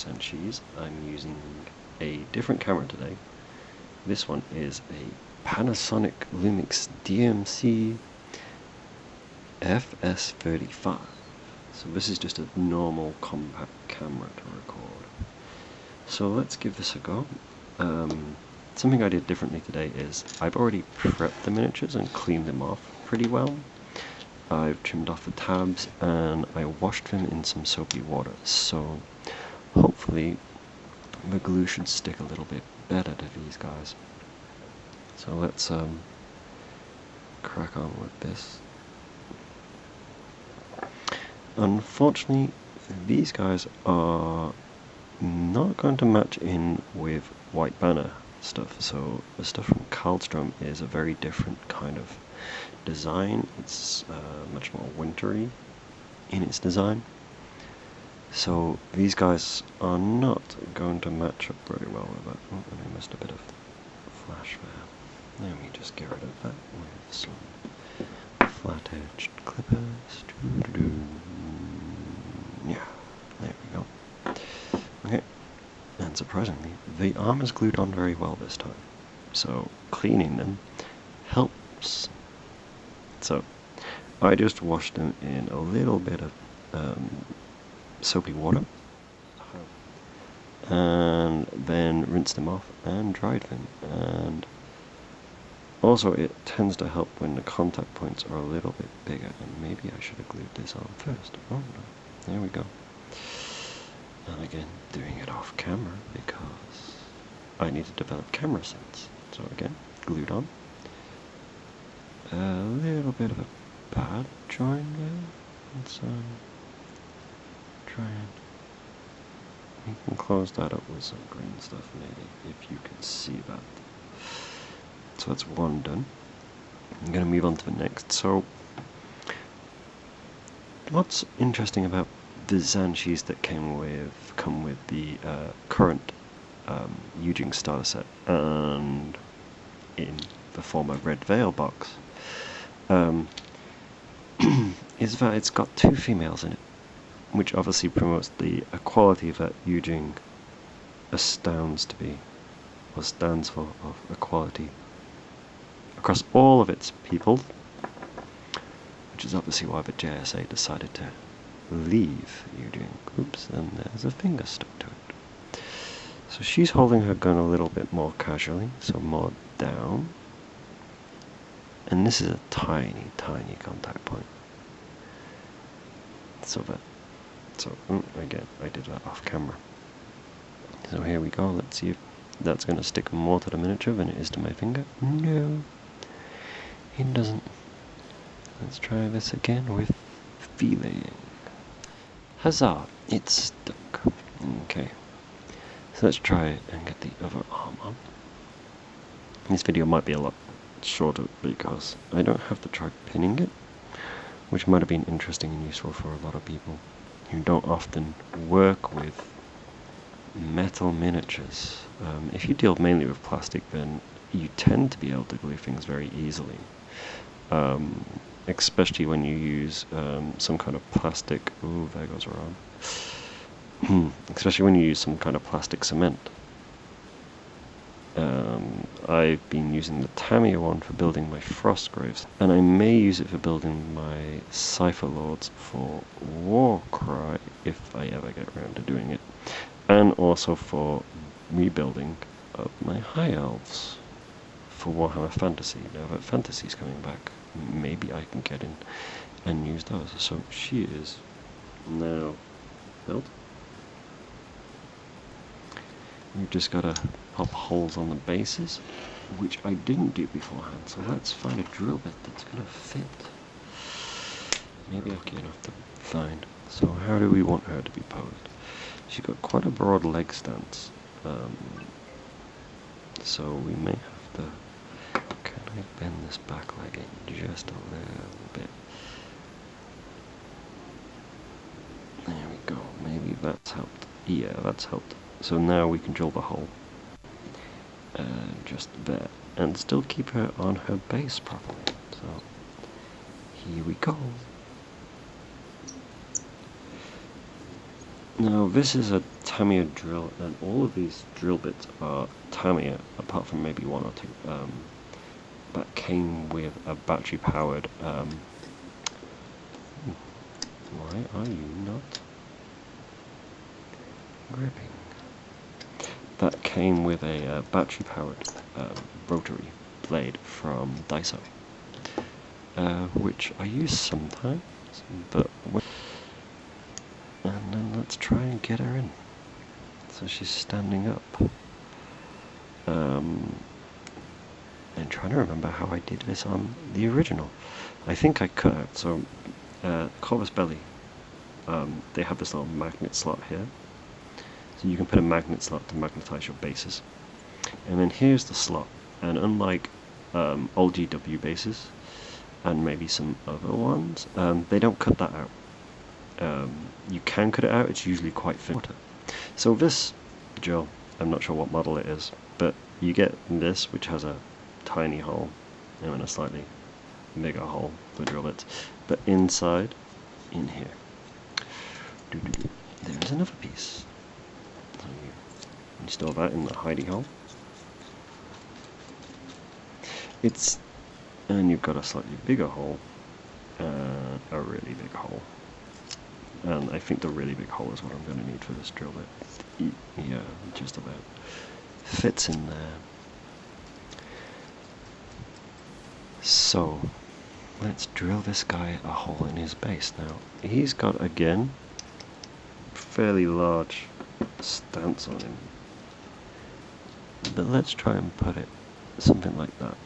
Zhanshis. I'm using a different camera today. This one is a Panasonic Lumix DMC FS35. So this is just a normal compact camera to record. So let's give this a go. Something I did differently today is I've already prepped the miniatures and cleaned them off pretty well. I've trimmed off the tabs and I washed them in some soapy water, so hopefully the glue should stick a little bit better to these guys. So let's crack on with this. Unfortunately, these guys are not going to match in with White Banner stuff, so the stuff from Karlstrom is a very different kind of design. It's much more wintry in its design, so these guys are not going to match up very well with that. Oh, and I missed a bit of flash there. Let me just get rid of that with some flat-edged clippers. Yeah, there we go. Okay, and surprisingly, the armor's glued on very well this time, so cleaning them helps. So I just washed them in a little bit of soapy water and then rinsed them off and dried them. And also it tends to help when the contact points are a little bit bigger, and maybe I should have glued this on first. Oh no, there we go. And again, doing it off camera because I need to develop camera sense. So again, glued on. A little bit of a bad join there. Let's try and we can close that up with some green stuff maybe, if you can see that. So that's one done. I'm going to move on to the next. So what's interesting about the Zhanshis that come with the current Yujing starter set and in the former Red Veil box is that it's got two females in it, which obviously promotes the equality that Yujing stands for, of equality across all of its people, which is obviously why the JSA decided to leave Yujing. Oops, and there's a finger stuck to it. So she's holding her gun a little bit more casually, so more down. And this is a tiny, tiny contact point. Again, I did that off camera. So here we go, let's see if that's going to stick more to the miniature than it is to my finger. No, it doesn't. Let's try this again with feeling. Huzzah, it's stuck. Okay, so let's try and get the other arm on. This video might be a lot shorter because I don't have to try pinning it, which might have been interesting and useful for a lot of people who don't often work with metal miniatures. If you deal mainly with plastic, then you tend to be able to glue things very easily, especially when you use some kind of plastic. Ooh, there goes around. Especially when you use some kind of plastic cement. I've been using the Tamiya one for building my Frostgraves, and I may use it for building my Cypher Lords for Warcry if I ever get around to doing it, and also for rebuilding of my High Elves for Warhammer Fantasy. Now that Fantasy's coming back, maybe I can get in and use those. So she is now built. We've just got to pop holes on the bases, which I didn't do beforehand, so let's find a drill bit that's going to fit. Maybe I'll get enough to find. So how do we want her to be posed? She's got quite a broad leg stance, so we may have to... Can I bend this back leg in just a little bit? There we go, maybe that's helped. Yeah, that's helped. So now we can drill the hole, just there, and still keep her on her base properly. So here we go. Now this is a Tamiya drill, and all of these drill bits are Tamiya, apart from maybe one or two. That came with a battery-powered. Why are you not gripping? That came with a battery-powered rotary blade from Daiso, which I use sometimes, but and then let's try and get her in. So she's standing up. I'm trying to remember how I did this on the original. I think I cut out, so Corvus Belly, they have this little magnet slot here. So you can put a magnet slot to magnetize your bases. And then here's the slot, and unlike old GW bases, and maybe some other ones, they don't cut that out. You can cut it out, it's usually quite thin. So this drill, I'm not sure what model it is, but you get this, which has a tiny hole, and then a slightly bigger hole for drill bits. But inside, in here, there is another piece. So you install that in the hidey hole. And you've got a slightly bigger hole, a really big hole. And I think the really big hole is what I'm going to need for this drill bit. Yeah, just about fits in there. So, let's drill this guy a hole in his base now. He's got, again, fairly large stance on him. But let's try and put it something like that.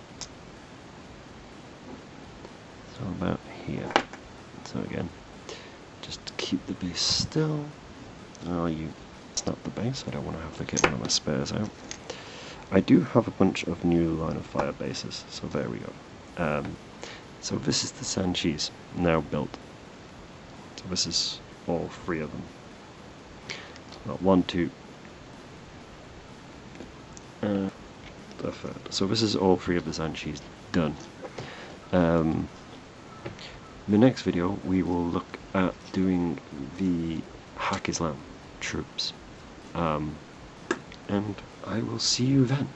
So about here. So again, just keep the base still. Oh, you snap the base. I don't want to have to get one of my spares out. I do have a bunch of new line of fire bases, so there we go. So this is the Zhanshis now built. So this is all three of them. Well, 1, 2, the third. So this is all three of the Zhanshis done. The next video we will look at doing the Haq Islam troops, and I will see you then.